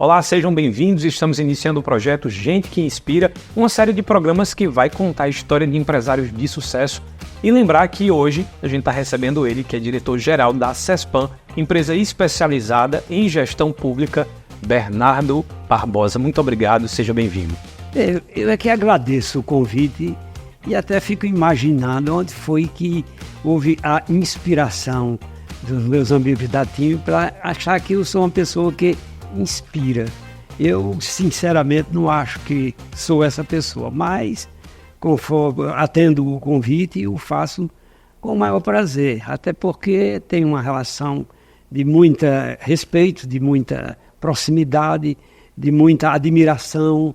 Olá, sejam bem-vindos. Estamos iniciando o projeto Gente que Inspira, uma série de programas que vai contar a história de empresários de sucesso. E lembrar que hoje a gente está recebendo ele, que é diretor-geral da CESPAM, empresa especializada em gestão pública, Bernardo Barbosa. Muito obrigado, seja bem-vindo. Eu é que agradeço o convite e até fico imaginando onde foi que houve a inspiração dos meus amigos da TIM para achar que eu sou uma pessoa que inspira. Eu, sinceramente, não acho que sou essa pessoa, mas conforme atendo o convite, eu faço com o maior prazer, até porque tem uma relação de muito respeito, de muita proximidade, de muita admiração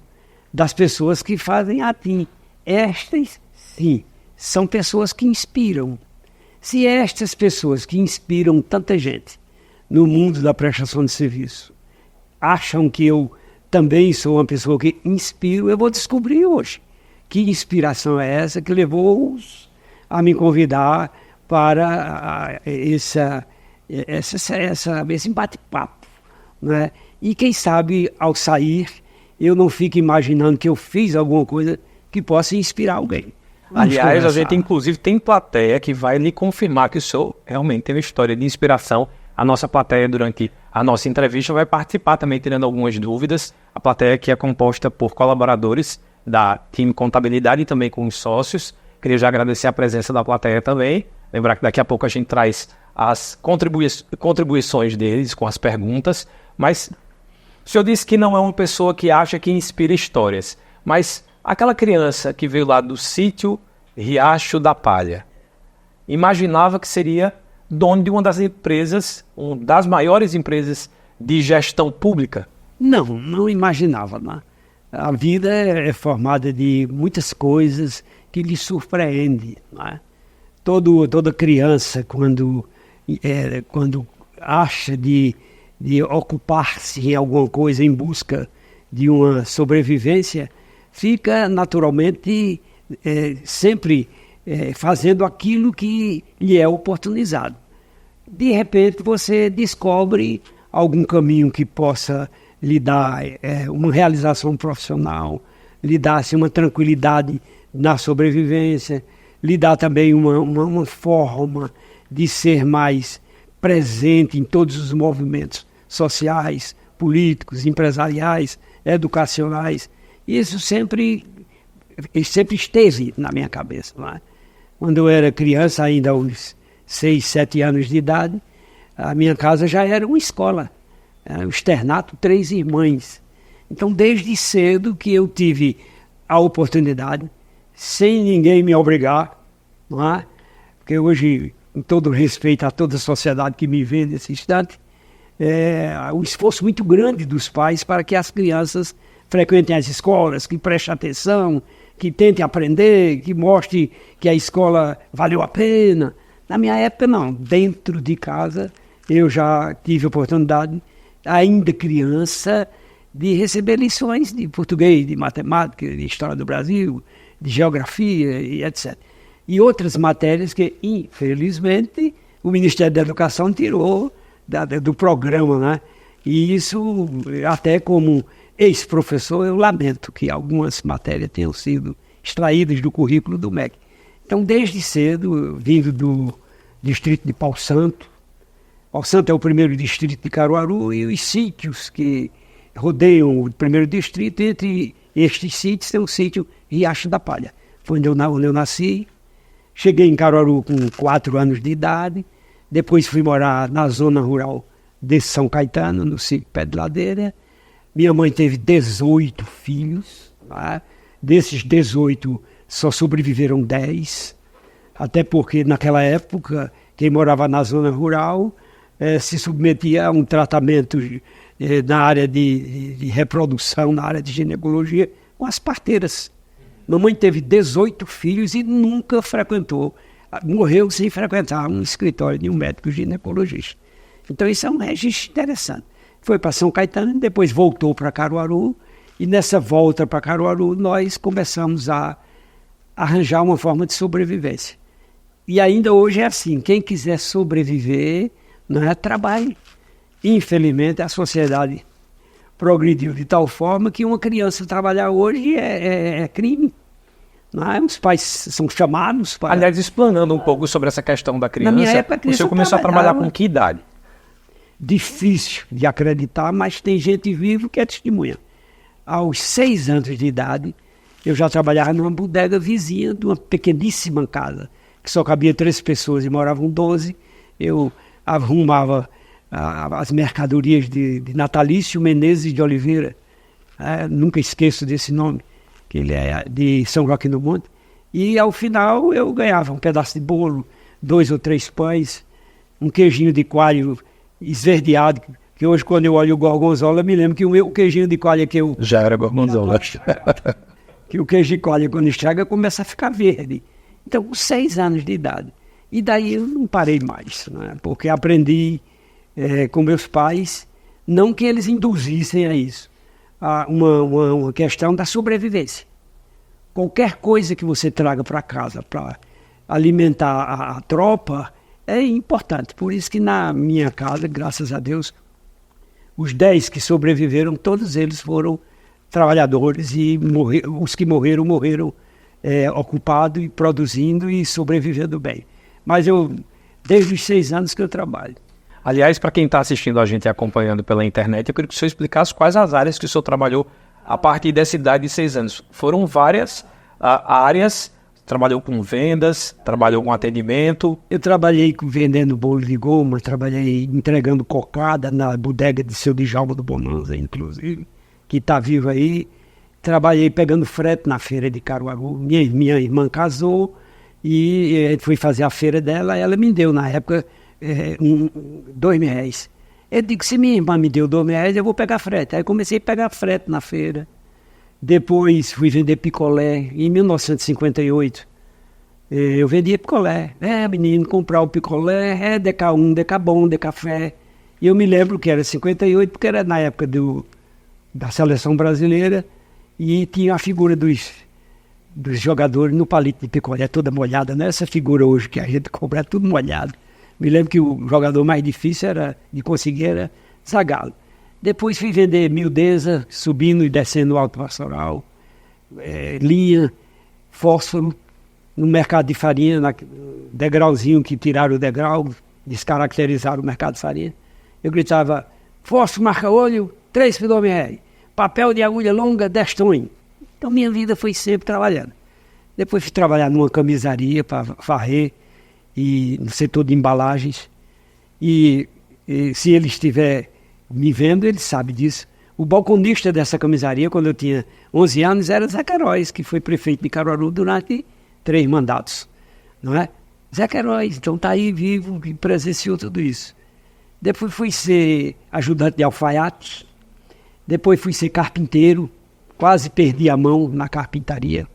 das pessoas que fazem a TIM. Estas, sim, são pessoas que inspiram. Se estas pessoas que inspiram tanta gente no mundo da prestação de serviço acham que eu também sou uma pessoa que inspiro, eu vou descobrir hoje que inspiração é essa que levou-os a me convidar para esse bate-papo, né? E quem sabe, ao sair, eu não fico imaginando que eu fiz alguma coisa que possa inspirar alguém. Aliás, a gente inclusive tem plateia que vai lhe confirmar que o senhor realmente tem uma história de inspiração. A nossa plateia, durante a nossa entrevista, vai participar também, tirando algumas dúvidas. A plateia que é composta por colaboradores da TIM Contabilidade e também com os sócios. Queria já agradecer a presença da plateia também. Lembrar que daqui a pouco a gente traz as contribuições deles com as perguntas. Mas o senhor disse que não é uma pessoa que acha que inspira histórias. Mas aquela criança que veio lá do sítio Riacho da Palha, imaginava que seria dono de uma das empresas, uma das maiores empresas de gestão pública? Não imaginava, né? A vida é formada de muitas coisas que lhe surpreendem, né? Toda criança, quando acha de ocupar-se em alguma coisa em busca de uma sobrevivência, fica naturalmente sempre fazendo aquilo que lhe é oportunizado. De repente você descobre algum caminho que possa lhe dar uma realização profissional, lhe dar assim, uma tranquilidade na sobrevivência, lhe dá também uma forma de ser mais presente em todos os movimentos sociais, políticos, empresariais, educacionais. Isso sempre esteve na minha cabeça, não é? Quando eu era criança, ainda aos 6, 7 anos de idade, a minha casa já era uma escola, o externato Três Irmãs. Então, desde cedo que eu tive a oportunidade, sem ninguém me obrigar, não é? Porque hoje, com todo respeito a toda a sociedade que me vê nesse instante, um esforço muito grande dos pais para que as crianças frequentem as escolas, que prestem atenção, que tentem aprender, que mostre que a escola valeu a pena. Na minha época, não. Dentro de casa, eu já tive a oportunidade, ainda criança, de receber lições de português, de matemática, de história do Brasil, de geografia e etc. E outras matérias que, infelizmente, o Ministério da Educação tirou do programa, né? E isso, até como ex-professor, eu lamento que algumas matérias tenham sido extraídas do currículo do MEC. Então, desde cedo, vindo do distrito de Pau Santo é o primeiro distrito de Caruaru, e os sítios que rodeiam o primeiro distrito, entre estes sítios tem o sítio Riacho da Palha. Foi onde eu nasci. Cheguei em Caruaru com 4 anos de idade, depois fui morar na zona rural de São Caetano, no sítio Pé de Ladeira. Minha mãe teve 18 filhos, tá? Desses 18 só sobreviveram 10, até porque naquela época quem morava na zona rural se submetia a um tratamento na área de reprodução, na área de ginecologia, com as parteiras. Mamãe teve 18 filhos e nunca frequentou, morreu sem frequentar um escritório de um médico ginecologista. Então isso é um registro interessante. Foi para São Caetano, depois voltou para Caruaru, e nessa volta para Caruaru nós começamos a arranjar uma forma de sobrevivência. E ainda hoje é assim, quem quiser sobreviver, não é trabalho. Infelizmente a sociedade progrediu de tal forma que uma criança trabalhar hoje é crime. Não é? Os pais são chamados para... Aliás, explanando um pouco sobre essa questão da criança, Na minha época, a criança o senhor começou a trabalhar com que idade? Difícil de acreditar, mas tem gente viva que é testemunha. Aos 6 anos de idade, eu já trabalhava numa bodega vizinha de uma pequeníssima casa, que só cabia 3 pessoas e moravam 12. Eu arrumava as mercadorias de Natalício Menezes de Oliveira. Nunca esqueço desse nome, que ele é de São Joaquim do Monte. E ao final eu ganhava um pedaço de bolo, 2 ou 3 pães, um queijinho de coalho esverdeado, que hoje quando eu olho o gorgonzola, me lembro que o queijinho de coalho que eu... Já era gorgonzola. Que o queijo de coalho, quando estraga, começa a ficar verde. Então, com 6 anos de idade. E daí eu não parei mais, né? Porque aprendi com meus pais, não que eles induzissem a isso, uma questão da sobrevivência. Qualquer coisa que você traga para casa para alimentar a tropa é importante. Por isso que na minha casa, graças a Deus, os 10 que sobreviveram, todos eles foram trabalhadores e os que morreram ocupados e produzindo e sobrevivendo bem. Mas desde os 6 anos que eu trabalho. Aliás, para quem está assistindo a gente e acompanhando pela internet, eu queria que o senhor explicasse quais as áreas que o senhor trabalhou a partir dessa idade de 6 anos. Foram várias áreas, trabalhou com vendas, trabalhou com atendimento. Eu trabalhei vendendo bolo de goma, trabalhei entregando cocada na bodega de seu Djalma do Bonanza, inclusive, que está vivo aí. Trabalhei pegando frete na feira de Caruaru. Minha irmã casou e fui fazer a feira dela, ela me deu na época R$2.000. Eu digo, se minha irmã me deu R$2.000, eu vou pegar frete. Aí comecei a pegar frete na feira. Depois fui vender picolé. Em 1958, eu vendia picolé. Menino, comprar o picolé, DK1, DK-bom, DK-fé. E eu me lembro que era 58, porque era na época da seleção brasileira, e tinha a figura dos jogadores no palito de picolé, toda molhada. Não é essa figura hoje que a gente compra, tudo molhado. Me lembro que o jogador mais difícil de conseguir era Zagallo. Depois fui vender miudeza, subindo e descendo o Alto Pastoral, linha, fósforo, no mercado de farinha, degrauzinho que tiraram o degrau, descaracterizaram o mercado de farinha. Eu gritava, fósforo marca-olho, 3 R$2.000, papel de agulha longa, 10 tons. Então minha vida foi sempre trabalhando. Depois fui trabalhar numa camisaria para varrer, e no setor de embalagens. E se ele estiver me vendo, ele sabe disso. O balconista dessa camisaria, quando eu tinha 11 anos, era Zé Queiroz, que foi prefeito de Caruaru durante 3 mandatos. Não é? Zé Queiroz, então está aí vivo e presenciou tudo isso. Depois fui ser ajudante de alfaiate. Depois fui ser carpinteiro. Quase perdi a mão na carpintaria.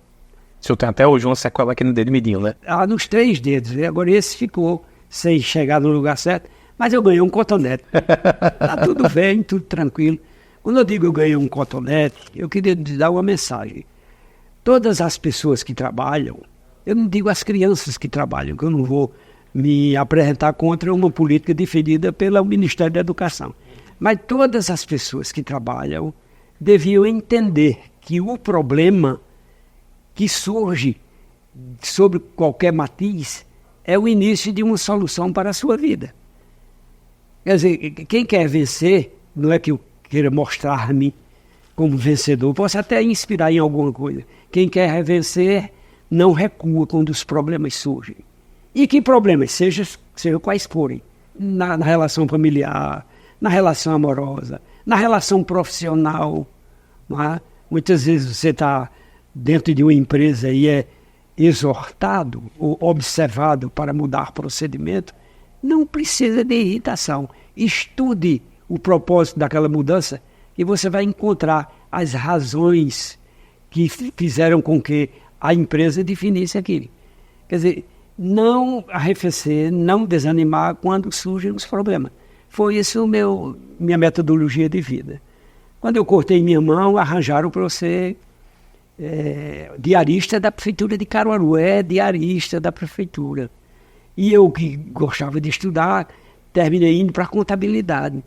O senhor tem até hoje uma sequela aqui no dedo midinho, né? Nos 3 dedos. Agora esse ficou sem chegar no lugar certo. Mas eu ganhei um cotonete. Tá tudo bem, tudo tranquilo. Quando eu digo eu ganhei um cotonete, eu queria te dar uma mensagem. Todas as pessoas que trabalham, eu não digo as crianças que trabalham, que eu não vou me apresentar contra uma política defendida pelo Ministério da Educação. Mas todas as pessoas que trabalham deviam entender que o problema que surge sobre qualquer matiz é o início de uma solução para a sua vida. Quer dizer, quem quer vencer, não é que eu queira mostrar-me como vencedor, posso até inspirar em alguma coisa. Quem quer vencer não recua quando os problemas surgem. E que problemas? Seja quais forem. Na relação familiar, na relação amorosa, na relação profissional. Não é? Muitas vezes você está dentro de uma empresa e é exortado ou observado para mudar procedimento. Não precisa de irritação. Estude o propósito daquela mudança e você vai encontrar as razões que fizeram com que a empresa definisse aquilo. Quer dizer, não arrefecer, não desanimar quando surgem os problemas. Foi isso minha metodologia de vida. Quando eu cortei minha mão, arranjaram para eu ser diarista da prefeitura de Caruaru. Diarista da prefeitura. E eu que gostava de estudar, terminei indo para a contabilidade.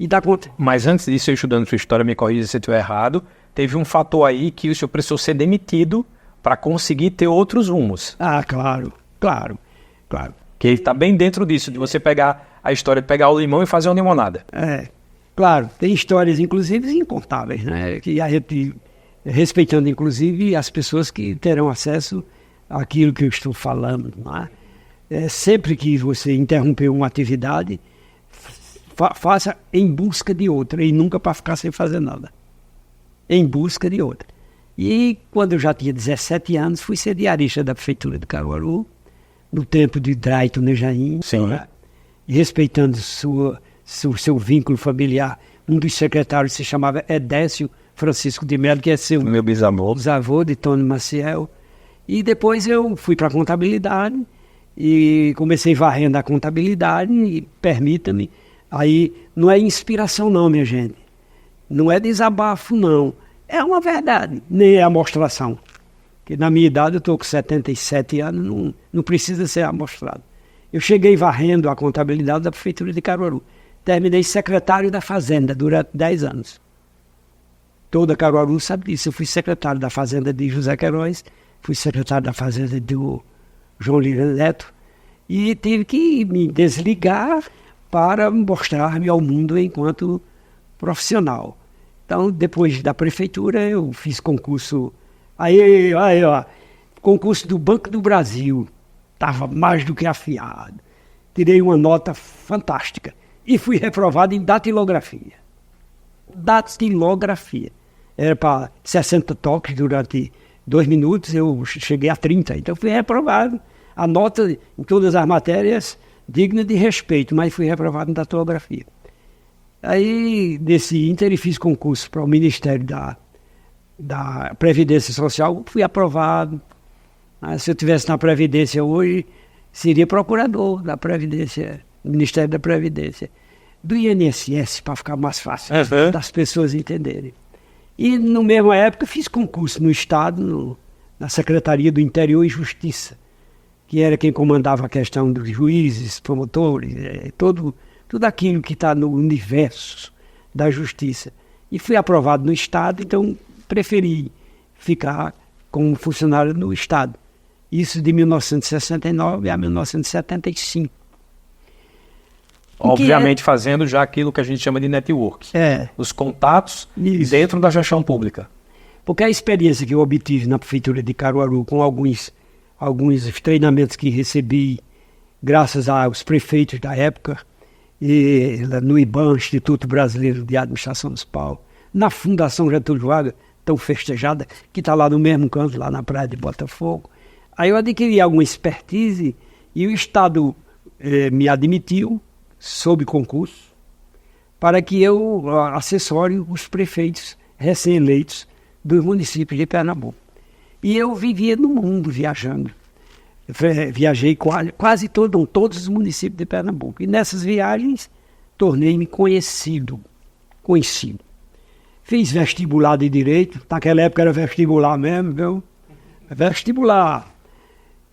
e dá conta. Mas antes disso, eu estudando sua história, me corrija se eu estiver errado, teve um fator aí que o senhor precisou ser demitido para conseguir ter outros rumos. Ah, claro. Que está bem dentro disso, de você pegar a história, de pegar o limão e fazer uma limonada. Claro, tem histórias, inclusive, incontáveis, né? Que a gente, respeitando, inclusive, as pessoas que terão acesso àquilo que eu estou falando, não é? Sempre que você interromper uma atividade, faça em busca de outra, e nunca para ficar sem fazer nada. Em busca de outra. E quando eu já tinha 17 anos, fui ser diarista da Prefeitura de Caruaru, no tempo de Drayton Nejaim, né? E respeitando seu vínculo familiar. Um dos secretários se chamava Edécio Francisco de Melo, que é meu bisavô de Tony Maciel. E depois eu fui para a contabilidade e comecei varrendo a contabilidade, e permita-me, aí não é inspiração não, minha gente. Não é desabafo não. É uma verdade, nem é amostração. Que na minha idade, eu estou com 77 anos, não precisa ser amostrado. Eu cheguei varrendo a contabilidade da Prefeitura de Caruaru. Terminei secretário da Fazenda durante 10 anos. Toda Caruaru sabe disso. Eu fui secretário da Fazenda de José Queiroz, fui secretário da Fazenda do João Lira Neto, e tive que me desligar para mostrar-me ao mundo enquanto profissional. Então, depois da prefeitura, eu fiz concurso. Aí, ó, concurso do Banco do Brasil. Estava mais do que afiado. Tirei uma nota fantástica. E fui reprovado em datilografia. Datilografia. Era para 60 toques durante 2 minutos, eu cheguei a 30. Então, fui reprovado. A nota em todas as matérias digna de respeito, mas fui reprovado em datilografia. Aí, nesse ínter, fiz concurso para o Ministério da Previdência Social, fui aprovado. Se eu estivesse na Previdência hoje, seria procurador da Previdência, do Ministério da Previdência. Do INSS, para ficar mais fácil das pessoas entenderem. E, na mesma época, fiz concurso no Estado, na Secretaria do Interior e Justiça, que era quem comandava a questão dos juízes, promotores, tudo aquilo que está no universo da justiça. E fui aprovado no Estado, então preferi ficar como funcionário no Estado. Isso de 1969 a 1975. Obviamente fazendo já aquilo que a gente chama de network. Os contatos dentro da gestão pública. Porque a experiência que eu obtive na Prefeitura de Caruaru, com alguns treinamentos que recebi, graças aos prefeitos da época, e no IBAN, Instituto Brasileiro de Administração Municipal, na Fundação Getúlio Vargas, tão festejada, que está lá no mesmo canto, lá na praia de Botafogo. Aí eu adquiri alguma expertise e o Estado me admitiu, sob concurso, para que eu assessore os prefeitos recém-eleitos dos municípios de Pernambuco. E eu vivia no mundo viajando. Viajei quase todos os municípios de Pernambuco. E nessas viagens, tornei-me conhecido. Fiz vestibular de Direito. Naquela época era vestibular mesmo, viu? Vestibular.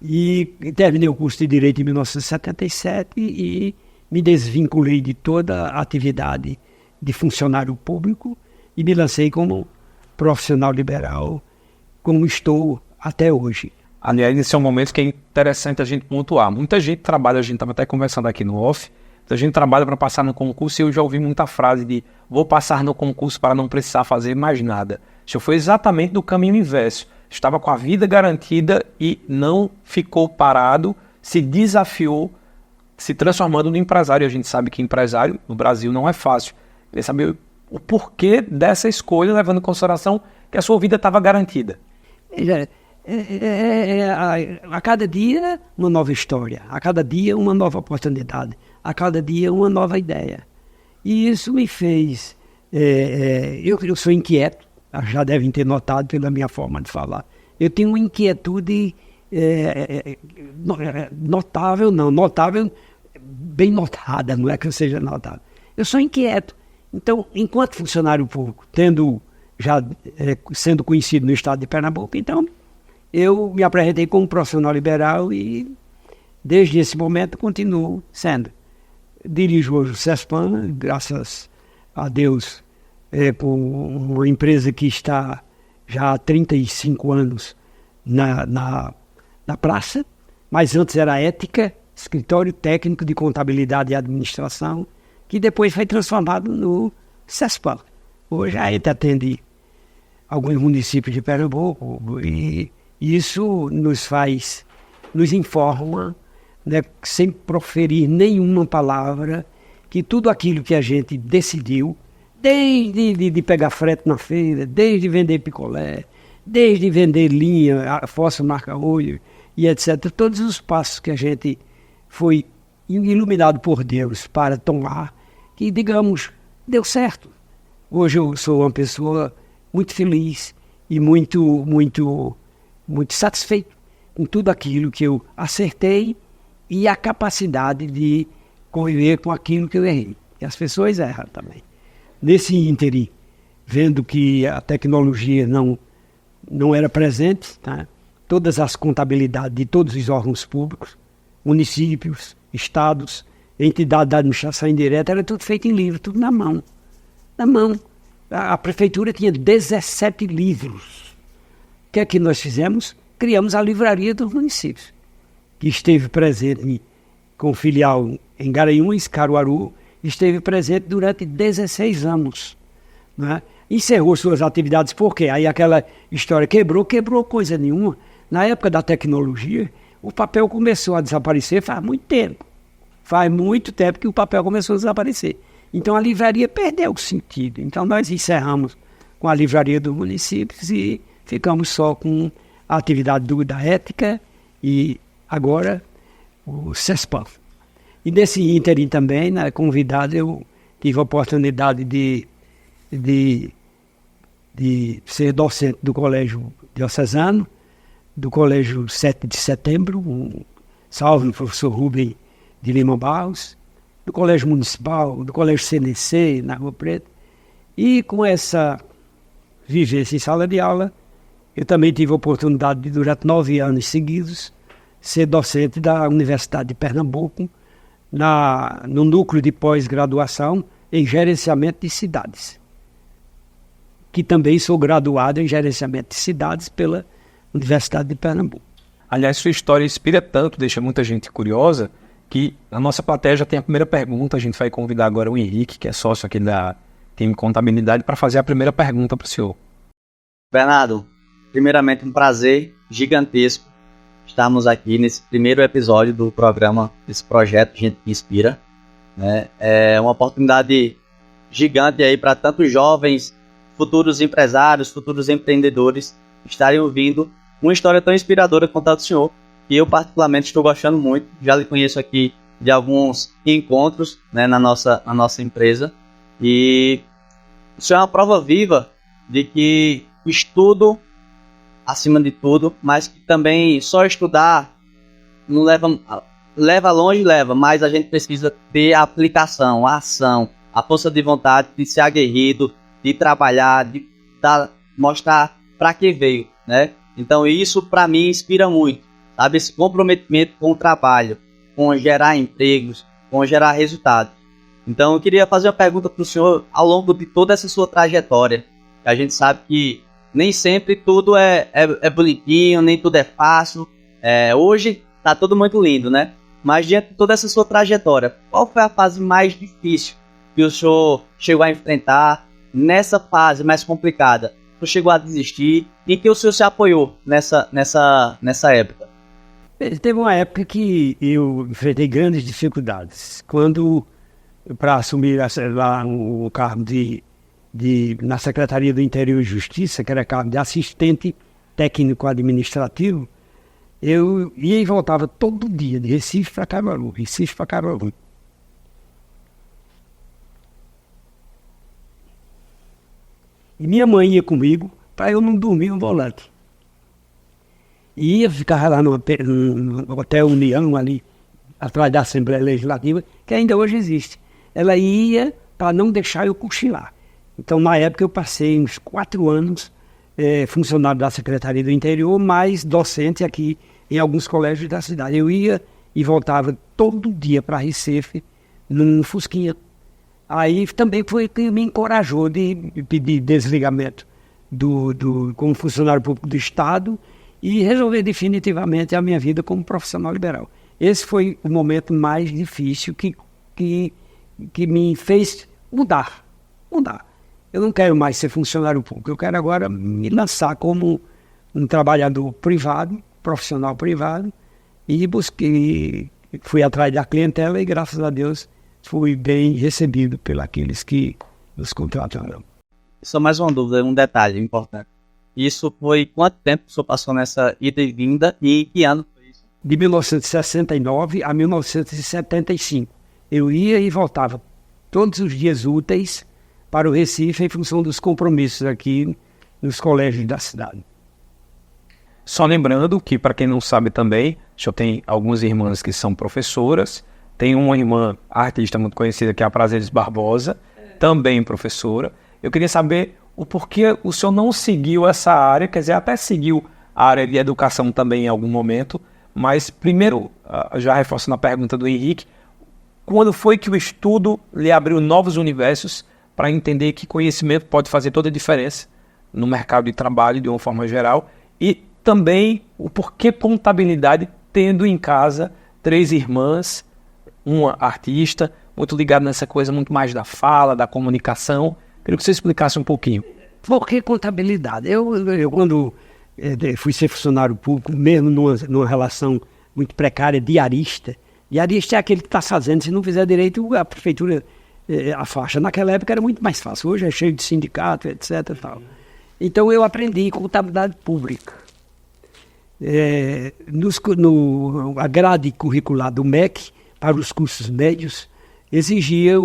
E terminei o curso de Direito em 1977 e me desvinculei de toda a atividade de funcionário público e me lancei como profissional liberal, como estou até hoje. Aliás, esse é um momento que é interessante a gente pontuar. Muita gente trabalha, a gente estava até conversando aqui no off, a gente trabalha para passar no concurso e eu já ouvi muita frase de vou passar no concurso para não precisar fazer mais nada. Isso foi exatamente do caminho inverso. Estava com a vida garantida e não ficou parado, se desafiou, se transformando no empresário. A gente sabe que empresário no Brasil não é fácil. Queria saber o porquê dessa escolha, levando em consideração que a sua vida estava garantida. A cada dia uma nova história, a cada dia uma nova oportunidade, a cada dia uma nova ideia. E isso me fez... eu sou inquieto, já devem ter notado pela minha forma de falar. Eu tenho uma inquietude notável, bem notada, não é que eu seja notável. Eu sou inquieto. Então, enquanto funcionário público, sendo conhecido no estado de Pernambuco, então eu me apresentei como profissional liberal e desde esse momento continuo sendo. Dirijo hoje o CESPAM, graças a Deus, por uma empresa que está já há 35 anos na praça, mas antes era Ética, Escritório Técnico de Contabilidade e Administração, que depois foi transformado no CESPAM. Hoje a gente atende alguns municípios de Pernambuco e isso nos informa, né, sem proferir nenhuma palavra, que tudo aquilo que a gente decidiu, desde de pegar frete na feira, desde vender picolé, desde vender linha, fósforo marca-olho e etc., todos os passos que a gente foi iluminado por Deus para tomar, que, digamos, deu certo. Hoje eu sou uma pessoa muito feliz e muito satisfeito com tudo aquilo que eu acertei e a capacidade de conviver com aquilo que eu errei. E as pessoas erram também. Nesse ínterim, vendo que a tecnologia não era presente, tá? Todas as contabilidades de todos os órgãos públicos, municípios, estados, entidade da administração indireta, era tudo feito em livro, tudo na mão. Na mão. A prefeitura tinha 17 livros. O que é que nós fizemos? Criamos a Livraria dos Municípios, que esteve presente com filial em Garanhuns, Caruaru, esteve presente durante 16 anos. Né? Encerrou suas atividades, por quê? Aí aquela história quebrou coisa nenhuma. Na época da tecnologia, o papel começou a desaparecer faz muito tempo. Faz muito tempo que o papel começou a desaparecer. Então a livraria perdeu o sentido. Então nós encerramos com a Livraria dos Municípios e ficamos só com a atividade da Ética e agora o CESPAM. E nesse ínterim também, né, convidado, eu tive a oportunidade de ser docente do Colégio Diocesano, do Colégio 7 de Setembro, salve o professor Rubem de Lima Barros, do Colégio Municipal, do Colégio CNC, na Rua Preta. E com essa vivência em sala de aula, eu também tive a oportunidade de, durante 9 anos seguidos, ser docente da Universidade de Pernambuco, no núcleo de pós-graduação em gerenciamento de cidades. Que também sou graduado em gerenciamento de cidades pela Universidade de Pernambuco. Aliás, sua história inspira tanto, deixa muita gente curiosa, que a nossa plateia já tem a primeira pergunta. A gente vai convidar agora o Henrique, que é sócio aqui da Time Contabilidade, para fazer a primeira pergunta para o senhor. Bernardo, primeiramente um prazer gigantesco estarmos aqui nesse primeiro episódio do programa, desse projeto Gente que Inspira. Né? É uma oportunidade gigante aí para tantos jovens, futuros empresários, futuros empreendedores estarem ouvindo uma história tão inspiradora quanto a do senhor, que eu particularmente estou gostando muito. Já lhe conheço aqui de alguns encontros, né, na nossa empresa, e o senhor é uma prova viva de que o estudo, acima de tudo, mas que também só estudar não leva longe, mas a gente precisa ter a aplicação, a ação, a força de vontade de ser aguerrido, de trabalhar, de mostrar para que veio, né? Então isso para mim inspira muito, sabe? Esse comprometimento com o trabalho, com gerar empregos, com gerar resultados. Então eu queria fazer uma pergunta para o senhor ao longo de toda essa sua trajetória. A gente sabe que nem sempre tudo é bonitinho, nem tudo é fácil. Hoje tá tudo muito lindo, né? Mas diante de toda essa sua trajetória, qual foi a fase mais difícil que o senhor chegou a enfrentar? Nessa fase mais complicada, o senhor chegou a desistir? E que o senhor se apoiou nessa época? Teve uma época que eu enfrentei grandes dificuldades. Quando, para assumir lá o cargo na Secretaria do Interior e Justiça, que era cargo de assistente técnico administrativo, eu ia e voltava todo dia, de Recife para Caruaru. E minha mãe ia comigo para eu não dormir no volante. E ia ficar lá no Hotel União, ali, atrás da Assembleia Legislativa, que ainda hoje existe. Ela ia para não deixar eu cochilar. Então, na época, eu passei uns 4 anos funcionário da Secretaria do Interior, mais docente aqui em alguns colégios da cidade. Eu ia e voltava todo dia para Recife, num Fusquinha. Aí também foi que me encorajou de pedir desligamento como funcionário público do Estado e resolver definitivamente a minha vida como profissional liberal. Esse foi o momento mais difícil que me fez mudar. Eu não quero mais ser funcionário público, eu quero agora me lançar como um trabalhador privado, profissional privado, e fui atrás da clientela e, graças a Deus, fui bem recebido pelos que nos contrataram. Só mais uma dúvida, um detalhe importante. Isso foi quanto tempo o senhor passou nessa ida e vinda e que ano foi isso? De 1969 a 1975. Eu ia e voltava todos os dias úteis para o Recife em função dos compromissos aqui nos colégios da cidade. Só lembrando que, para quem não sabe também, eu tenho algumas irmãs que são professoras, tem uma irmã artista muito conhecida que é a Prazeres Barbosa, também professora. Eu queria saber o porquê o senhor não seguiu essa área, quer dizer, até seguiu a área de educação também em algum momento, mas primeiro, já reforçando a pergunta do Henrique, quando foi que o estudo lhe abriu novos universos para entender que conhecimento pode fazer toda a diferença no mercado de trabalho de uma forma geral, e também o porquê contabilidade, tendo em casa 3 irmãs, uma artista, muito ligada nessa coisa muito mais da fala, da comunicação. Queria que você explicasse um pouquinho. Por que contabilidade? Eu quando fui ser funcionário público, mesmo numa relação muito precária, diarista é aquele que está fazendo, se não fizer direito, a prefeitura afasta. Naquela época era muito mais fácil, hoje é cheio de sindicato, etc. Tal. Então eu aprendi contabilidade pública. A grade curricular do MEC, para os cursos médios, exigia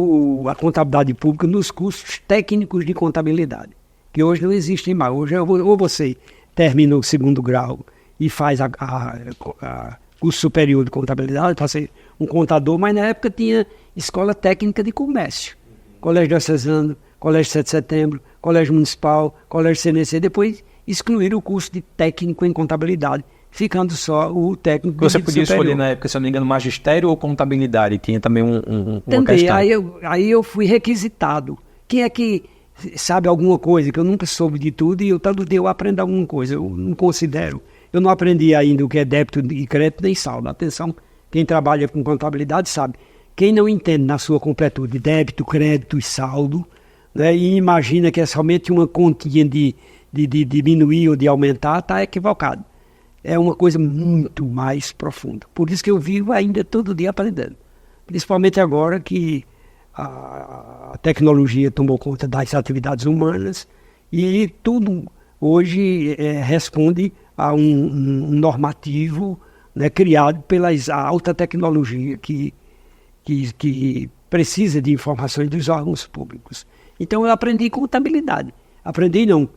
a contabilidade pública nos cursos técnicos de contabilidade, que hoje não existem mais. Hoje ou você termina o 2º grau e faz a curso superior de contabilidade para ser um contador, mas na época tinha escola técnica de comércio, Colégio Diocesano, Colégio 7 de Setembro, Colégio Municipal, Colégio CNC, depois excluíram o curso de técnico em contabilidade, ficando só o técnico de Você podia superior. escolher na época, se eu não me engano, magistério ou contabilidade, tinha também uma Também, questão. aí eu fui requisitado. Quem é que sabe alguma coisa, que eu nunca soube de tudo, e todo dia eu aprendo alguma coisa, eu não considero. Eu não aprendi ainda o que é débito e crédito nem saldo. Atenção, quem trabalha com contabilidade sabe. Quem não entende na sua completude débito, crédito e saldo, né, e imagina que é somente uma continha de diminuir ou de aumentar, está equivocado. É uma coisa muito mais profunda. Por isso que eu vivo ainda todo dia aprendendo. Principalmente agora que a tecnologia tomou conta das atividades humanas e tudo hoje responde a um normativo, né, criado pela alta tecnologia que precisa de informações dos órgãos públicos. Então eu aprendi contabilidade.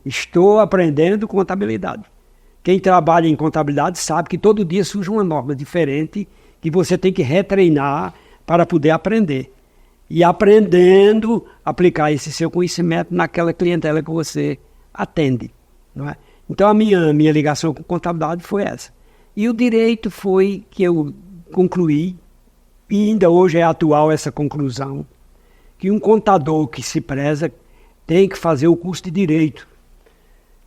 Estou aprendendo contabilidade. Quem trabalha em contabilidade sabe que todo dia surge uma norma diferente que você tem que retreinar para poder aprender. E aprendendo, aplicar esse seu conhecimento naquela clientela que você atende. Não é? Então a minha ligação com contabilidade foi essa. E o direito foi que eu concluí, e ainda hoje é atual essa conclusão, que um contador que se preza tem que fazer o curso de direito.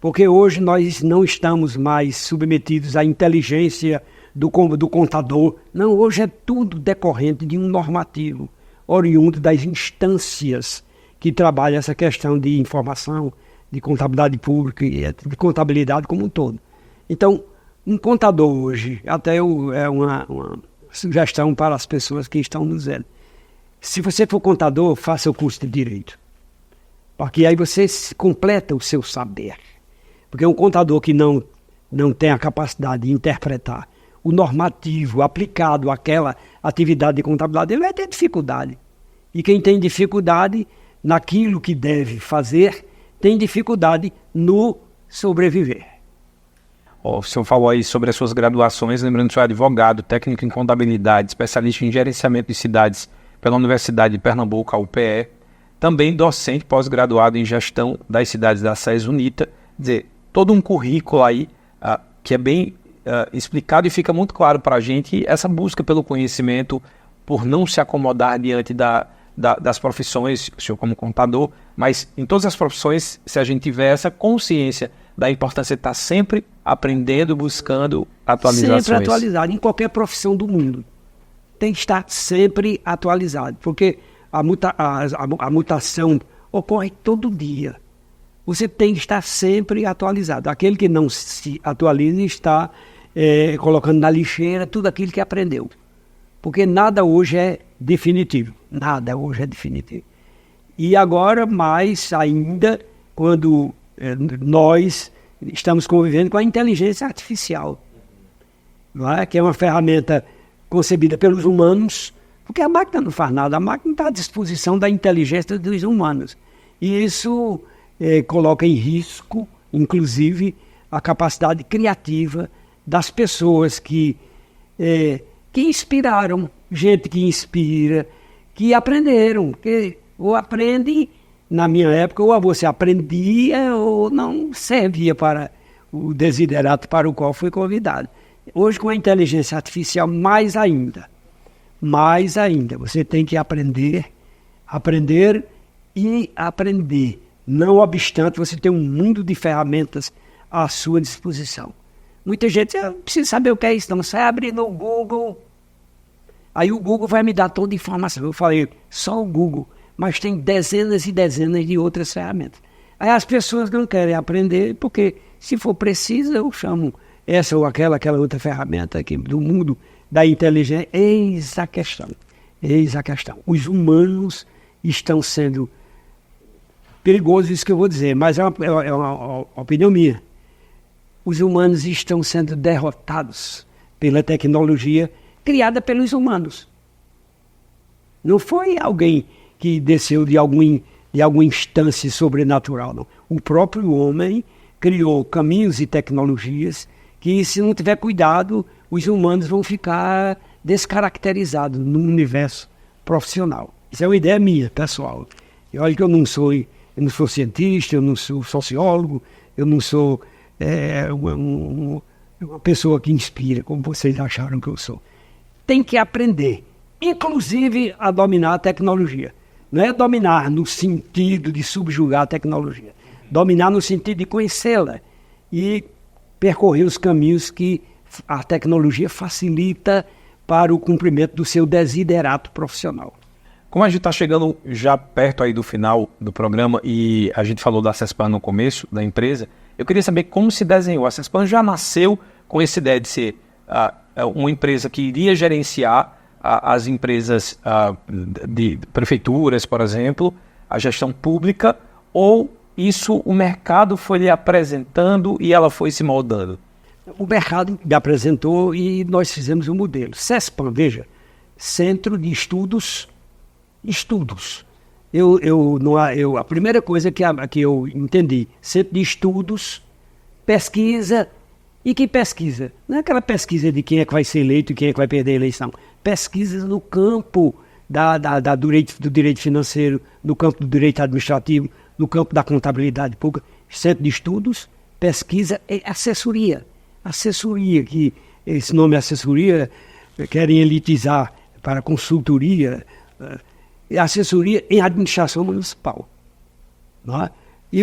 Porque hoje nós não estamos mais submetidos à inteligência do contador. Não, hoje é tudo decorrente de um normativo, oriundo das instâncias que trabalham essa questão de informação, de contabilidade pública e de contabilidade como um todo. Então, um contador hoje, até é uma sugestão para as pessoas que estão nos vendo. Se você for contador, faça o curso de direito. Porque aí você completa o seu saber. Porque um contador que não tem a capacidade de interpretar o normativo aplicado àquela atividade de contabilidade, ele vai ter dificuldade. E quem tem dificuldade naquilo que deve fazer, tem dificuldade no sobreviver. O senhor falou aí sobre as suas graduações, lembrando que o senhor é advogado, técnico em contabilidade, especialista em gerenciamento de cidades pela Universidade de Pernambuco, a UPE, também docente pós-graduado em gestão das cidades da SES UNITA, quer dizer, todo um currículo aí que é bem explicado e fica muito claro para a gente essa busca pelo conhecimento, por não se acomodar diante da das profissões, o senhor como contador, mas em todas as profissões, se a gente tiver essa consciência da importância de estar sempre aprendendo, buscando atualizações. Sempre atualizado, em qualquer profissão do mundo. Tem que estar sempre atualizado, porque a mutação ocorre todo dia. Você tem que estar sempre atualizado. Aquele que não se atualiza está colocando na lixeira tudo aquilo que aprendeu. Porque nada hoje é definitivo. Nada hoje é definitivo. E agora, mais ainda, quando nós estamos convivendo com a inteligência artificial, não é? Que é uma ferramenta concebida pelos humanos, porque a máquina não faz nada, a máquina está à disposição da inteligência dos humanos. E isso coloca em risco, inclusive, a capacidade criativa das pessoas que inspiraram, gente que inspira, que aprenderam, que ou aprende, na minha época, ou você aprendia ou não servia para o desiderato para o qual foi convidado. Hoje, com a inteligência artificial, mais ainda, você tem que aprender e aprender. Não obstante, você tem um mundo de ferramentas à sua disposição. Muita gente precisa saber o que é isso, não. Você abre no Google, aí o Google vai me dar toda a informação. Eu falei, só o Google, mas tem dezenas e dezenas de outras ferramentas. Aí as pessoas não querem aprender, porque se for preciso, eu chamo essa ou aquela outra ferramenta aqui do mundo da inteligência. Eis a questão. Os humanos estão sendo perigosos, isso que eu vou dizer, mas é uma opinião minha. Os humanos estão sendo derrotados pela tecnologia criada pelos humanos. Não foi alguém que desceu de alguma instância sobrenatural, não. O próprio homem criou caminhos e tecnologias que, se não tiver cuidado, os humanos vão ficar descaracterizados no universo profissional. Isso é uma ideia minha, pessoal. E olha que eu não sou cientista, eu não sou sociólogo, eu não sou uma pessoa que inspira, como vocês acharam que eu sou. Tem que aprender, inclusive a dominar a tecnologia. Não é dominar no sentido de subjugar a tecnologia. Dominar no sentido de conhecê-la e percorrer os caminhos que a tecnologia facilita para o cumprimento do seu desiderato profissional. Como a gente está chegando já perto aí do final do programa e a gente falou da Cespan no começo da empresa, eu queria saber como se desenhou. A Cespan já nasceu com essa ideia de ser uma empresa que iria gerenciar as empresas de prefeituras, por exemplo, a gestão pública, ou isso o mercado foi lhe apresentando e ela foi se moldando? O mercado me apresentou e nós fizemos um modelo. Cespan, veja, Centro de Estudos. A primeira coisa que eu entendi, Centro de Estudos, pesquisa. E que pesquisa? Não é aquela pesquisa de quem é que vai ser eleito e quem é que vai perder a eleição. Pesquisas no campo do direito financeiro, no campo do direito administrativo, no campo da contabilidade pública. Centro de Estudos, pesquisa e assessoria. Assessoria, que esse nome assessoria querem elitizar para consultoria, assessoria em administração municipal. Não é? E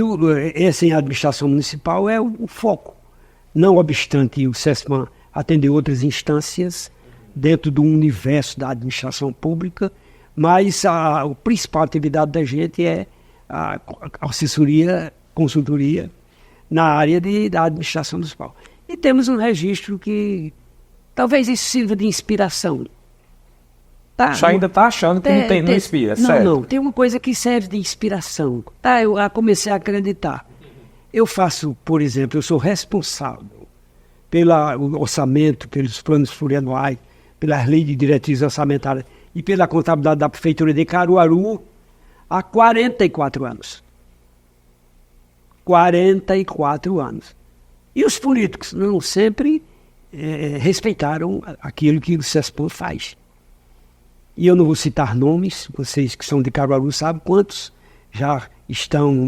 essa em administração municipal é o foco. Não obstante o Cespan atender outras instâncias dentro do universo da administração pública, mas a principal atividade da gente é a assessoria, consultoria na área da administração municipal. E temos um registro que talvez isso sirva de inspiração. Tá? Você ainda está achando que não inspira, certo? Não, tem uma coisa que serve de inspiração. Tá? Eu comecei a acreditar. Eu faço, por exemplo, eu sou responsável pelo orçamento, pelos planos plurianuais, pelas leis de diretrizes orçamentárias e pela contabilidade da Prefeitura de Caruaru há 44 anos. 44 anos. E os políticos não sempre respeitaram aquilo que o Cespan faz. E eu não vou citar nomes, vocês que são de Caruaru sabem quantos já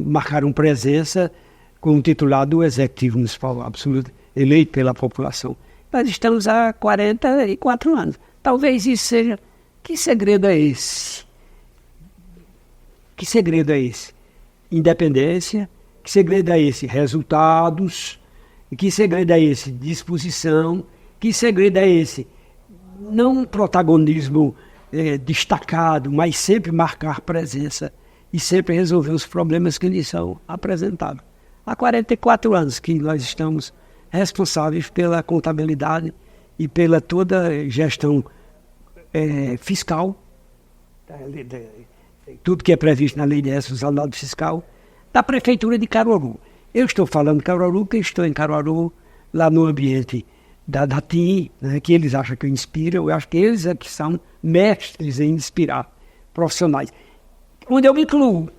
marcaram presença com o titular do Executivo Municipal Absoluto, eleito pela população. Nós estamos há 44 anos. Talvez isso seja... Que segredo é esse? Que segredo é esse? Independência. Que segredo é esse? Resultados. Que segredo é esse? Disposição. Que segredo é esse? Não um protagonismo destacado, mas sempre marcar presença e sempre resolver os problemas que lhes são apresentados. Há 44 anos que nós estamos responsáveis pela contabilidade e pela toda gestão fiscal, tudo que é previsto na lei de responsabilidade fiscal, da Prefeitura de Caruaru. Eu estou falando de Caruaru porque estou em Caruaru, lá no ambiente da TIM, né, que eles acham que eu inspiro. Eu acho que eles é que são mestres em inspirar profissionais. Onde eu me incluo?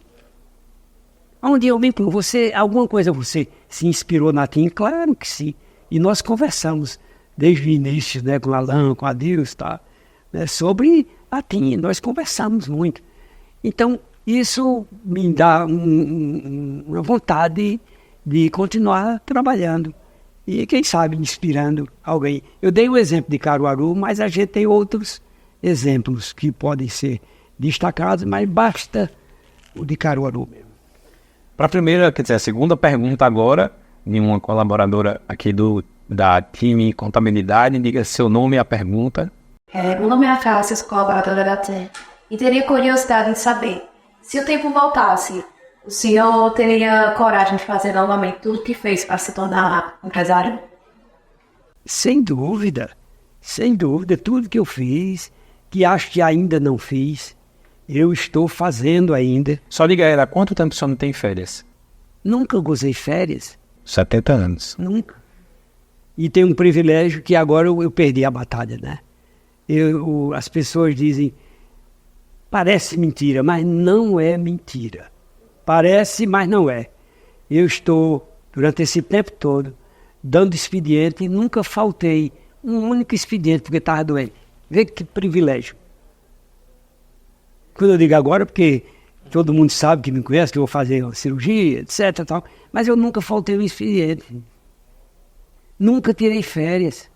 Alguma coisa você se inspirou na TIM? Claro que sim. E nós conversamos desde o início, né, com o Alain, com a Deus, tá, né, sobre a TIM. Nós conversamos muito. Então, isso me dá uma vontade de continuar trabalhando. E, quem sabe, inspirando alguém. Eu dei o exemplo de Caruaru, mas a gente tem outros exemplos que podem ser destacados, mas basta o de Caruaru mesmo. Para a segunda pergunta agora, de uma colaboradora aqui da time Contabilidade, diga seu nome e a pergunta. Meu nome é Cássia, sou colaboradora da TIM, e teria curiosidade em saber, se o tempo voltasse, o senhor teria coragem de fazer novamente tudo o que fez para se tornar empresário? Sem dúvida, tudo que eu fiz, que acho que ainda não fiz, eu estou fazendo ainda. Só diga a ela, quanto tempo o senhor não tem férias? Nunca gozei férias. 70 anos. Nunca. E tem um privilégio que agora eu perdi a batalha, né? As pessoas dizem, parece mentira, mas não é mentira. Parece, mas não é. Eu estou, durante esse tempo todo, dando expediente e nunca faltei um único expediente porque estava doente. Vê que privilégio. Quando eu digo agora, porque todo mundo sabe que me conhece, que eu vou fazer uma cirurgia, etc. Tal, mas eu nunca faltei um expediente. Nunca tirei férias.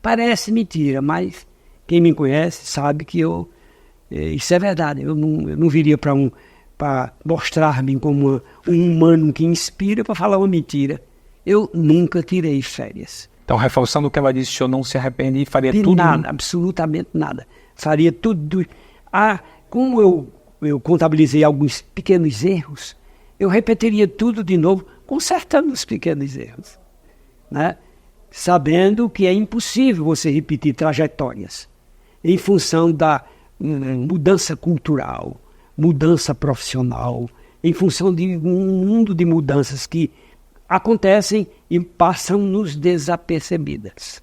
Parece mentira, mas quem me conhece sabe que isso é verdade. Eu não viria para mostrar-me como um humano que inspira para falar uma mentira. Eu nunca tirei férias. Então, reforçando o que ela disse, o senhor não se arrepende e faria de tudo? Nada, absolutamente nada. Faria tudo. Como eu contabilizei alguns pequenos erros, eu repetiria tudo de novo, consertando os pequenos erros, né? Sabendo que é impossível você repetir trajetórias em função da mudança cultural, mudança profissional, em função de um mundo de mudanças que acontecem e passam-nos desapercebidas.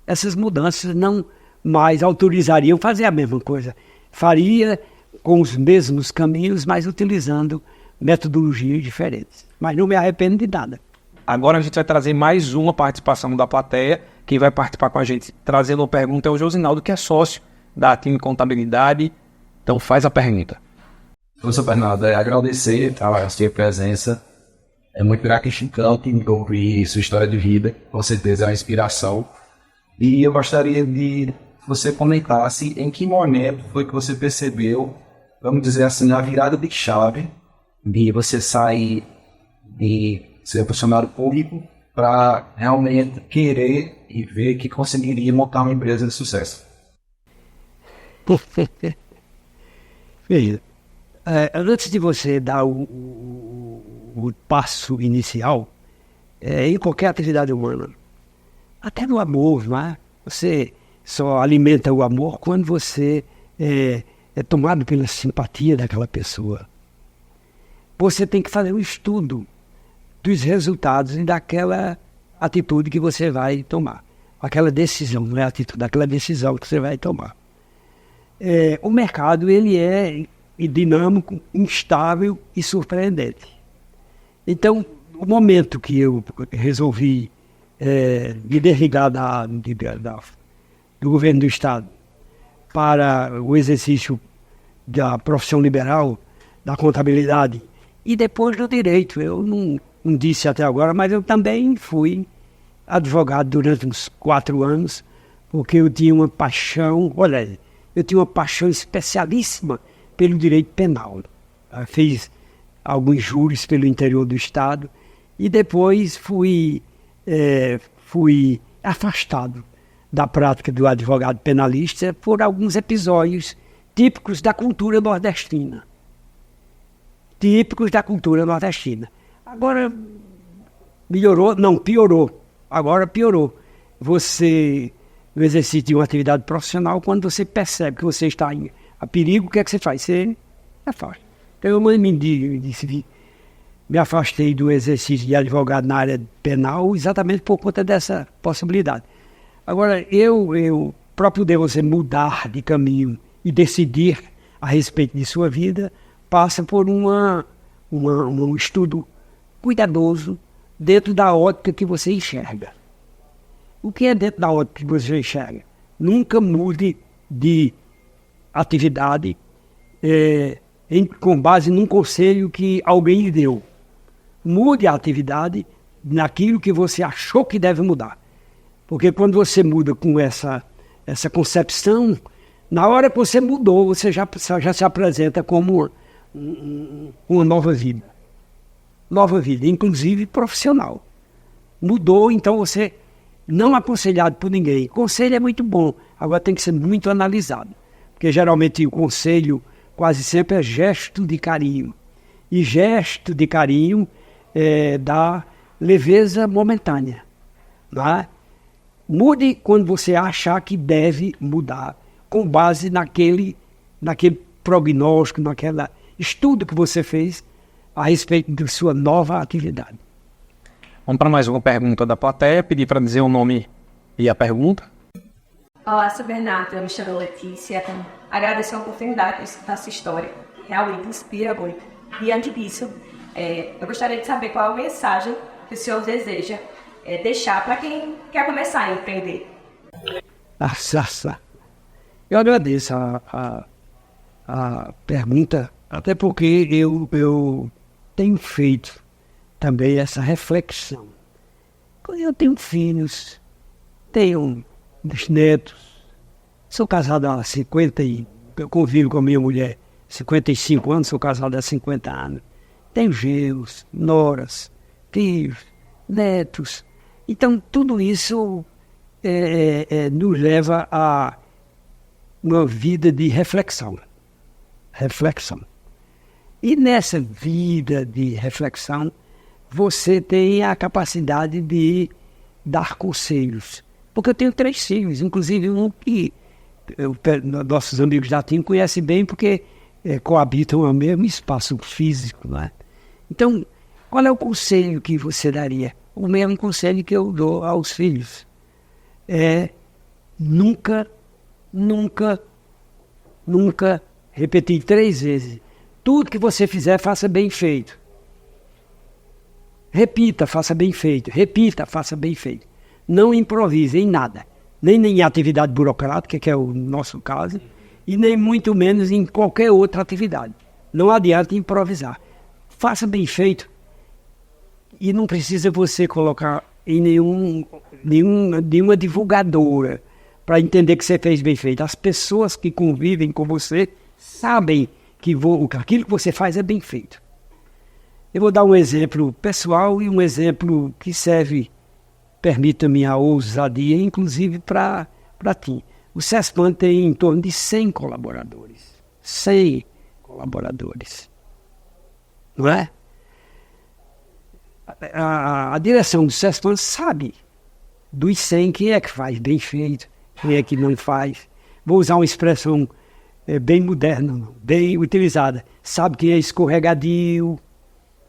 Essas mudanças não mais autorizariam fazer a mesma coisa. Faria com os mesmos caminhos, mas utilizando metodologias diferentes. Mas não me arrependo de nada. Agora a gente vai trazer mais uma participação da plateia. Quem vai participar com a gente trazendo uma pergunta é o Josinaldo, que é sócio da time Contabilidade. Então faz a pergunta. Professor Bernardo, agradecer a sua presença. É muito gratificante ouvir sua história de vida. Com certeza é uma inspiração. E eu gostaria de você comentasse em que momento foi que você percebeu, vamos dizer assim, a virada de chave de você sair de ser funcionário público para realmente querer e ver que conseguiria montar uma empresa de sucesso. Veja, antes de você dar o passo inicial, em qualquer atividade humana, até no amor, não é? Você só alimenta o amor quando você é tomado pela simpatia daquela pessoa. Você tem que fazer um estudo dos resultados e daquela atitude que você vai tomar. Aquela decisão, não é a atitude, daquela decisão que você vai tomar. O mercado, ele é dinâmico, instável e surpreendente. Então, o momento que eu resolvi me desligar do governo do Estado para o exercício da profissão liberal, da contabilidade e depois do direito. Eu não disse até agora, mas eu também fui advogado durante uns 4 anos, porque eu tinha uma paixão, eu tinha uma paixão especialíssima pelo direito penal. Fiz alguns júris pelo interior do estado e depois fui afastado da prática do advogado penalista por alguns episódios típicos da cultura nordestina. Agora melhorou? Não, piorou. Agora piorou. Você, no exercício de uma atividade profissional, quando você percebe que você está a perigo, o que é que você faz? Você afasta. Então eu me afastei do exercício de advogado na área penal exatamente por conta dessa possibilidade. Agora, próprio de você mudar de caminho e decidir a respeito de sua vida, passa por um estudo cuidadoso dentro da ótica que você enxerga. O que é dentro da ótica que você enxerga? Nunca mude de atividade com base num conselho que alguém lhe deu. Mude a atividade naquilo que você achou que deve mudar. Porque quando você muda com essa concepção, na hora que você mudou, você já se apresenta como uma nova vida. Nova vida, inclusive profissional. Mudou, então você não aconselhado por ninguém. Conselho é muito bom, agora tem que ser muito analisado. Porque geralmente o conselho quase sempre é gesto de carinho. E gesto de carinho dá leveza momentânea. Não é? Mude quando você achar que deve mudar, com base naquele prognóstico, naquele estudo que você fez a respeito de sua nova atividade. Vamos para mais uma pergunta da plateia. Pedir para dizer o nome e a pergunta. Olá, sou Bernardo, eu me chamo Letícia. Agradeço a oportunidade de escutar essa história, que realmente inspira muito. Diante disso, eu gostaria de saber qual a mensagem que o senhor deseja deixar para quem quer começar a empreender. Eu agradeço a pergunta, até porque eu tenho feito também essa reflexão. Eu tenho filhos, tenho netos, sou casado há 50 e eu convivo com a minha mulher 55 anos, sou casado há 50 anos. Tenho genros, noras, filhos, netos. Então, tudo isso nos leva a uma vida de reflexão. E nessa vida de reflexão, você tem a capacidade de dar conselhos. Porque eu tenho 3 filhos, inclusive um que nossos amigos da TIM conhecem bem, porque coabitam no mesmo espaço físico. Não é? Então, qual é o conselho que você daria? O mesmo conselho que eu dou aos filhos. Nunca, repetir 3 vezes. Tudo que você fizer, faça bem feito. Repita, faça bem feito. Repita, faça bem feito. Não improvise em nada. Nem em atividade burocrática, que é o nosso caso, e nem muito menos em qualquer outra atividade. Não adianta improvisar. Faça bem feito. E não precisa você colocar em nenhuma divulgadora para entender que você fez bem feito. As pessoas que convivem com você sabem que aquilo que você faz é bem feito. Eu vou dar um exemplo pessoal e um exemplo que serve, permita-me a ousadia, inclusive para ti. O CESPAN tem em torno de 100 colaboradores. 100 colaboradores. Não é? A direção do CESPAN sabe dos 100 quem é que faz bem feito, quem é que não faz. Vou usar uma expressão bem moderna, bem utilizada. Sabe quem é escorregadio,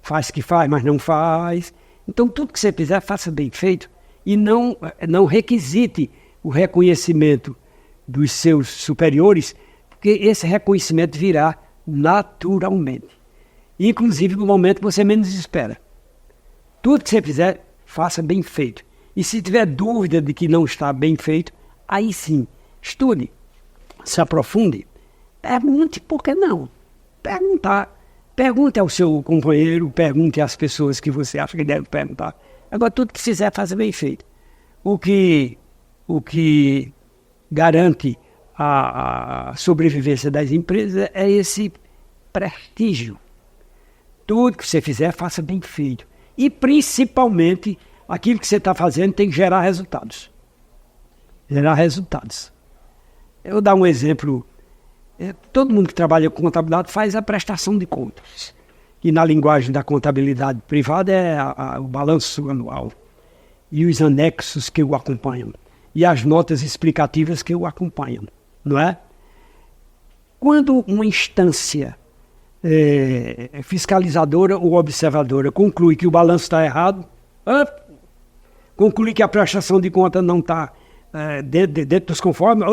faz que faz, mas não faz. Então, tudo que você fizer, faça bem feito e não requisite o reconhecimento dos seus superiores, porque esse reconhecimento virá naturalmente. Inclusive no momento que você menos espera. Tudo que você fizer, faça bem feito. E se tiver dúvida de que não está bem feito, aí sim, estude, se aprofunde, pergunte por que não. Pergunte ao seu companheiro, pergunte às pessoas que você acha que deve perguntar. Agora, tudo que fizer, faça bem feito. O que garante a sobrevivência das empresas é esse prestígio. Tudo que você fizer, faça bem feito. E, principalmente, aquilo que você está fazendo tem que gerar resultados. Gerar resultados. Eu vou dar um exemplo. Todo mundo que trabalha com contabilidade faz a prestação de contas. Que na linguagem da contabilidade privada é o balanço anual. E os anexos que o acompanham. E as notas explicativas que o acompanham. Não é? Quando uma instância fiscalizadora ou observadora conclui que o balanço está errado, conclui que a prestação de conta não está dentro dos conformes,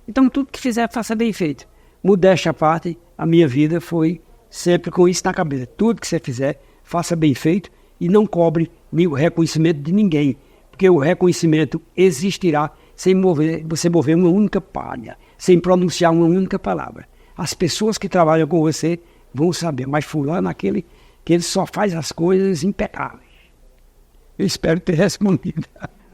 então tudo que fizer, faça bem feito. Modéstia à parte, a minha vida foi sempre com isso na cabeça. Tudo que você fizer, faça bem feito e não cobre o reconhecimento de ninguém, porque o reconhecimento existirá sem você mover uma única palha, sem pronunciar uma única palavra. As pessoas que trabalham com você vão saber, mas fulano aquele que ele só faz as coisas impecáveis. Eu espero ter respondido.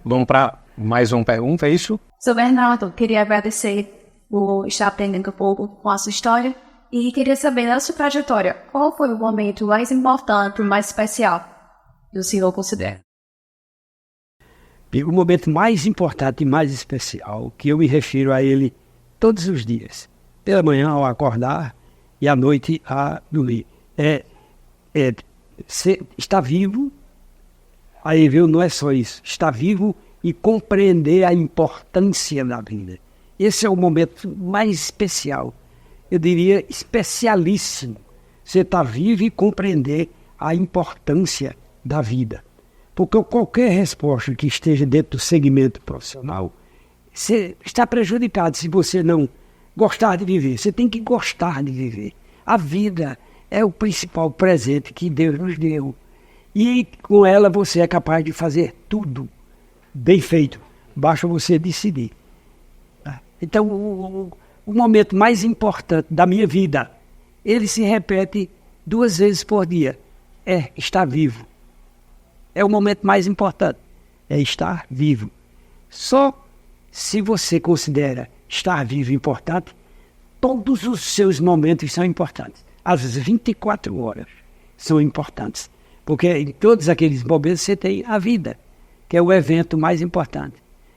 Vamos para mais uma pergunta, é isso? Sr. Bernardo, queria agradecer por estar aprendendo um pouco com a sua história e queria saber, na sua trajetória, qual foi o momento mais importante, mais especial que o senhor considera? O momento mais importante e mais especial, que eu me refiro a ele todos os dias, pela manhã ao acordar e à noite a dormir, estar vivo, aí viu, não é só isso, estar vivo e compreender a importância da vida. Esse é o momento mais especial, eu diria especialíssimo, você estar vivo e compreender a importância da vida. Porque qualquer resposta que esteja dentro do segmento profissional, você está prejudicado se você não gostar de viver. Você tem que gostar de viver. A vida é o principal presente que Deus nos deu. E com ela você é capaz de fazer tudo bem feito. Basta você decidir. Então, o momento mais importante da minha vida, ele se repete 2 vezes por dia. É estar vivo. É o momento mais importante. É estar vivo. Só se você considera estar vivo importante, todos os seus momentos são importantes. As 24 horas são importantes. Porque em todos aqueles momentos você tem a vida, que é o evento mais importante.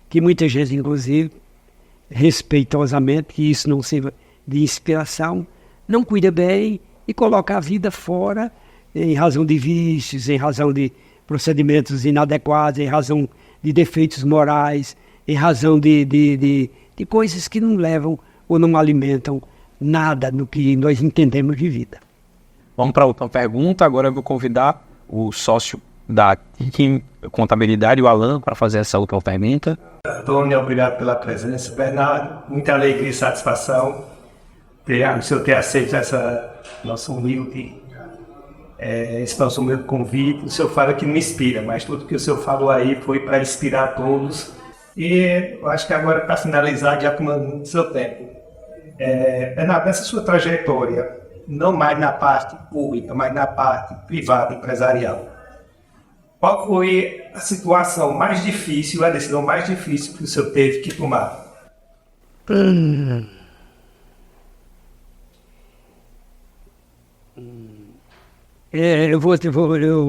Que muita gente, inclusive, respeitosamente, que isso não sirva de inspiração, não cuida bem e coloca a vida fora em razão de vícios, em razão de procedimentos inadequados, em razão de defeitos morais, em razão de coisas que não levam ou não alimentam nada no que nós entendemos de vida. Vamos para outra pergunta. Agora eu vou convidar o sócio da TIC Contabilidade, o Alan, para fazer essa outra pergunta. Antônio, obrigado pela presença. Bernardo, muita alegria e satisfação o senhor ter aceito esse nosso humilde convite. O senhor fala que me inspira, mas tudo que o senhor falou aí foi para inspirar todos. E eu acho que agora, para finalizar, já tomando muito seu tempo, Bernardo, nessa sua trajetória, não mais na parte pública, mas na parte privada, empresarial, qual foi a situação mais difícil, a decisão mais difícil que o senhor teve que tomar? Eu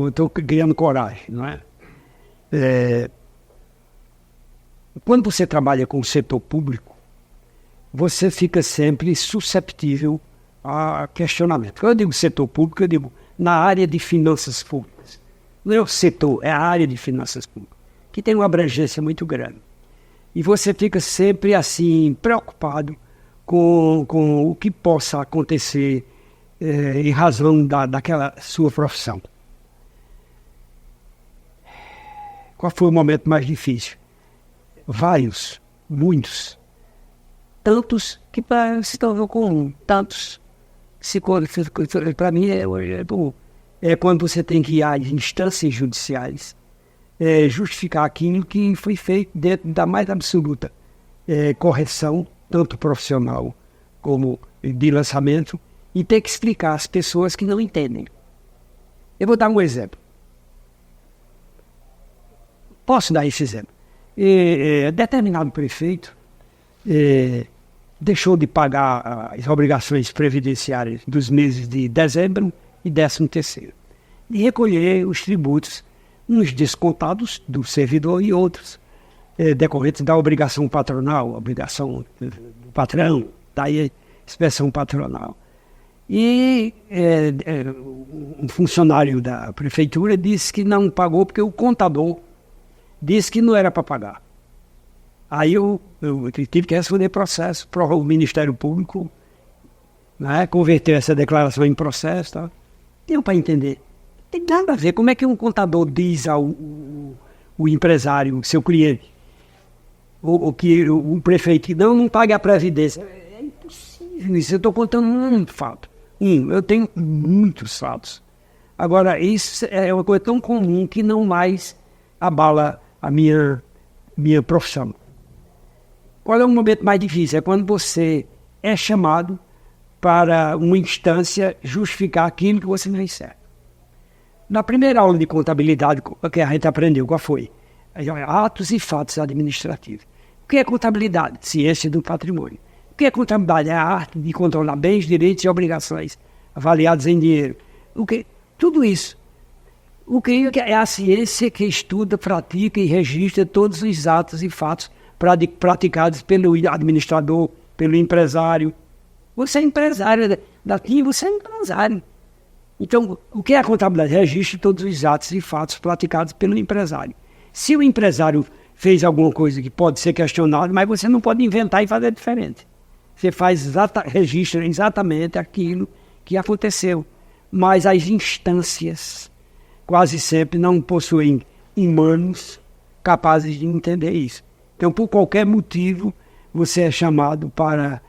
estou criando coragem, não é? Quando você trabalha com o setor público, você fica sempre susceptível a questionamento. Quando eu digo setor público, eu digo na área de finanças públicas. Não é o setor, é a área de finanças públicas, que tem uma abrangência muito grande. E você fica sempre assim, preocupado com o que possa acontecer em razão daquela sua profissão. Qual foi o momento mais difícil? Vários, muitos. Tantos que se tornou comum. Tantos. Para mim é quando você tem que ir às instâncias judiciais justificar aquilo que foi feito dentro da mais absoluta correção, tanto profissional como de lançamento, e ter que explicar às pessoas que não entendem. Eu vou dar um exemplo. Posso dar esse exemplo? Determinado prefeito deixou de pagar as obrigações previdenciárias dos meses de dezembro e 13º, de recolher os tributos, uns descontados do servidor e outros decorrentes da obrigação patronal, obrigação do patrão, daí a expressão patronal. E um funcionário da prefeitura disse que não pagou porque o contador disse que não era para pagar. Aí eu tive que responder processo, o Ministério Público, né, converteu essa declaração em processo. Tá? Deu para entender. Tem nada a ver. Como é que um contador diz ao empresário, seu cliente, ou que o prefeito, que não pague a previdência? É impossível isso. Eu estou contando um fato. Eu tenho muitos fatos. Agora, isso é uma coisa tão comum que não mais abala a minha profissão. Qual é o momento mais difícil? É quando você é chamado para uma instância justificar aquilo que você não fez certo. Na primeira aula de contabilidade que a gente aprendeu, qual foi? Atos e fatos administrativos. O que é contabilidade? Ciência do patrimônio. O que é contabilidade? É a arte de controlar bens, direitos e obrigações avaliados em dinheiro. Tudo isso. O que é a ciência que estuda, pratica e registra todos os atos e fatos praticados pelo administrador, pelo empresário. Você é empresário da TIM, você é empresário. Então, o que é a contabilidade? Registra todos os atos e fatos praticados pelo empresário. Se o empresário fez alguma coisa que pode ser questionada, mas você não pode inventar e fazer diferente. Você registra exatamente aquilo que aconteceu. Mas as instâncias quase sempre não possuem humanos capazes de entender isso. Então, por qualquer motivo, você é chamado para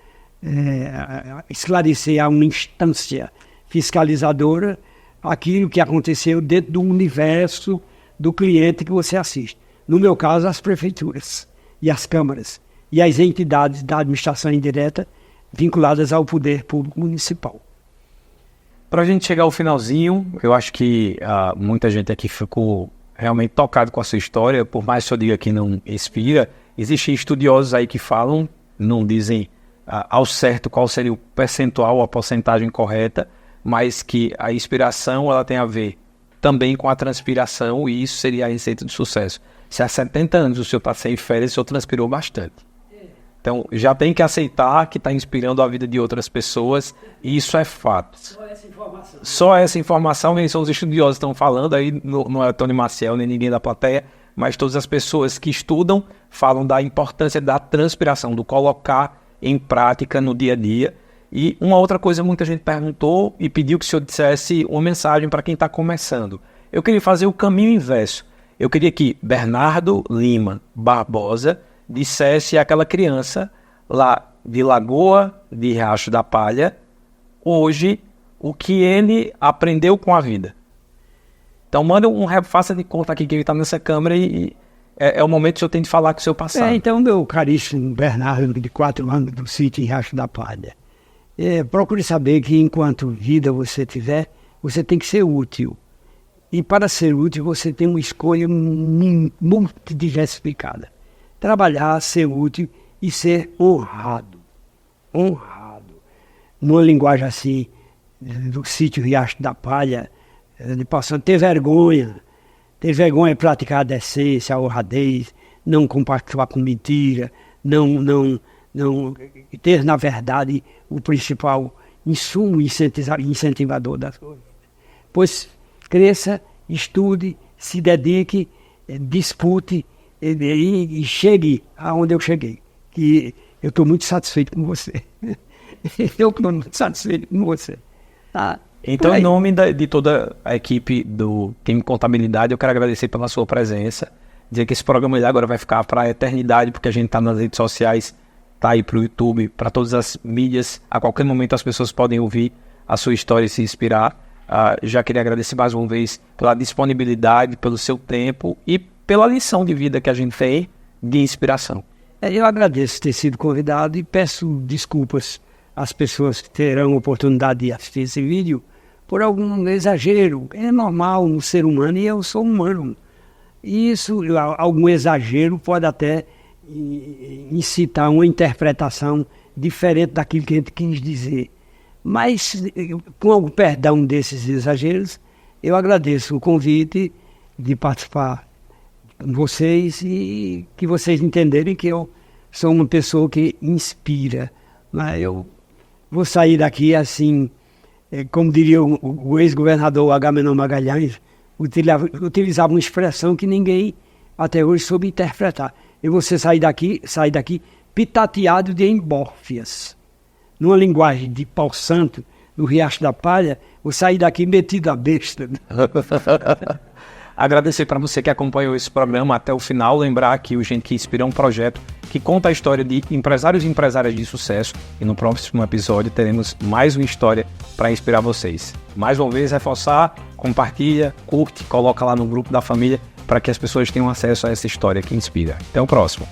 esclarecer a uma instância fiscalizadora aquilo que aconteceu dentro do universo do cliente que você assiste. No meu caso, as prefeituras e as câmaras e as entidades da administração indireta vinculadas ao poder público municipal. Para a gente chegar ao finalzinho, eu acho que muita gente aqui ficou realmente tocado com a sua história, por mais que eu diga que não inspira. Existem estudiosos aí que falam, não dizem ao certo qual seria o percentual, a porcentagem correta, mas que a inspiração ela tem a ver também com a transpiração, e isso seria a receita do sucesso. Se há 70 anos o senhor está sem férias, o senhor transpirou bastante. Então, já tem que aceitar que está inspirando a vida de outras pessoas, e isso é fato. Só essa informação, nem são os estudiosos que estão falando, aí não é Tony Maciel, nem ninguém da plateia, mas todas as pessoas que estudam falam da importância da transpiração, do colocar em prática no dia a dia. E uma outra coisa, muita gente perguntou e pediu que o senhor dissesse uma mensagem para quem está começando. Eu queria fazer o caminho inverso. Eu queria que Bernardo Lima Barbosa dissesse àquela criança lá de Lagoa de Riacho da Palha, hoje, o que ele aprendeu com a vida. Então manda faça de conta aqui que ele está nessa câmera e é o momento que o senhor tem de falar com o seu passado. Então, meu caríssimo Bernardo, de 4 anos, do sítio em Riacho da Palha, procure saber que enquanto vida você tiver, você tem que ser útil. E para ser útil, você tem uma escolha multidiversificada. Trabalhar, ser útil e ser honrado. Honrado. Numa linguagem assim, do sítio Riacho da Palha, de passando, ter vergonha de praticar a decência, a honradez, não compactuar com mentira, não ter, na verdade, o principal insumo incentivador das coisas. Pois cresça, estude, se dedique, dispute e chegue aonde eu cheguei. Que eu estou muito satisfeito com você. Eu estou muito satisfeito com você. Tá? Então, em nome de toda a equipe do Time Contabilidade, eu quero agradecer pela sua presença. Dizer que esse programa agora vai ficar para a eternidade, porque a gente está nas redes sociais, está aí para o YouTube, para todas as mídias. A qualquer momento as pessoas podem ouvir a sua história e se inspirar. Já queria agradecer mais uma vez pela disponibilidade, pelo seu tempo e pela lição de vida que a gente tem de inspiração. Eu agradeço ter sido convidado e peço desculpas às pessoas que terão oportunidade de assistir esse vídeo por algum exagero. É normal no ser humano e eu sou humano. Isso, algum exagero pode até incitar uma interpretação diferente daquilo que a gente quis dizer. Mas, com algum perdão desses exageros, eu agradeço o convite de participar com vocês e que vocês entenderem que eu sou uma pessoa que inspira. Mas eu vou sair daqui assim, como diria o ex-governador Agamenon Magalhães, utilizava uma expressão que ninguém até hoje soube interpretar. Eu vou sair daqui pitateado de embórfias. Numa linguagem de pau santo, no Riacho da Palha, vou sair daqui metido a besta. Agradecer para você que acompanhou esse programa até o final. Lembrar que o Gente que Inspira é um projeto que conta a história de empresários e empresárias de sucesso. E no próximo episódio teremos mais uma história para inspirar vocês. Mais uma vez, reforçar, compartilha, curte, coloca lá no grupo da família para que as pessoas tenham acesso a essa história que inspira. Até o próximo.